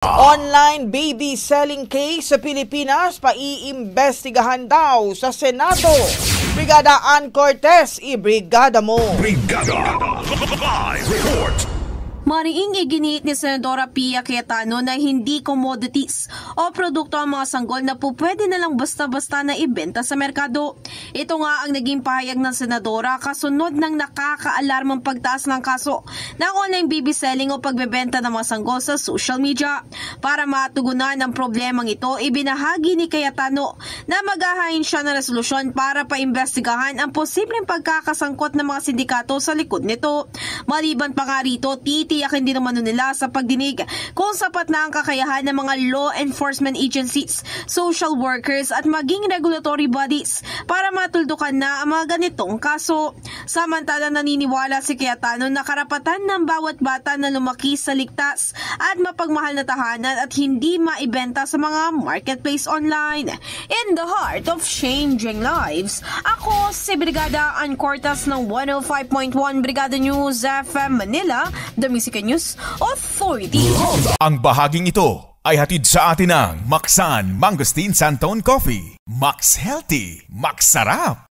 Online baby selling case sa Pilipinas paiimbestigahan daw sa Senado. Brigada Ann Cortez, ibrigada mo. Brigada Live Report. Mariing iginiit ni Senadora Pia Cayetano na hindi commodities o produkto ang mga sanggol na pwede na lang basta-basta na ibenta sa merkado. Ito nga ang naging pahayag ng Senadora kasunod ng nakakaalarmang pagtaas ng kaso ng online baby selling o pagbebenta ng mga sanggol sa social media. Para matugunan ang problemang ito, ibinahagi ni Cayetano na maghahain siya ng resolusyon para paimbestigahan ang posibleng pagkakasangkot ng mga sindikato sa likod nito. Maliban pa nga rito, titiyakin din naman nila sa pagdinig kung sapat na ang kakayahan ng mga law enforcement agencies, social workers at maging regulatory bodies para matuldukan na ang mga ganitong kaso. Samantala, naniniwala si Cayetano na karapatan ng bawat bata na lumaki sa ligtas at mapagmahal na tahanan at hindi maibenta sa mga marketplace online. In the heart of changing lives, ako si Brigada Ann Cortez ng 105.1 Brigada News FM Manila, The Music News Authority. Ang bahaging ito ay hatid sa atin ng Maxan Mangosteen Santone Coffee. Max Healthy, Max Sarap.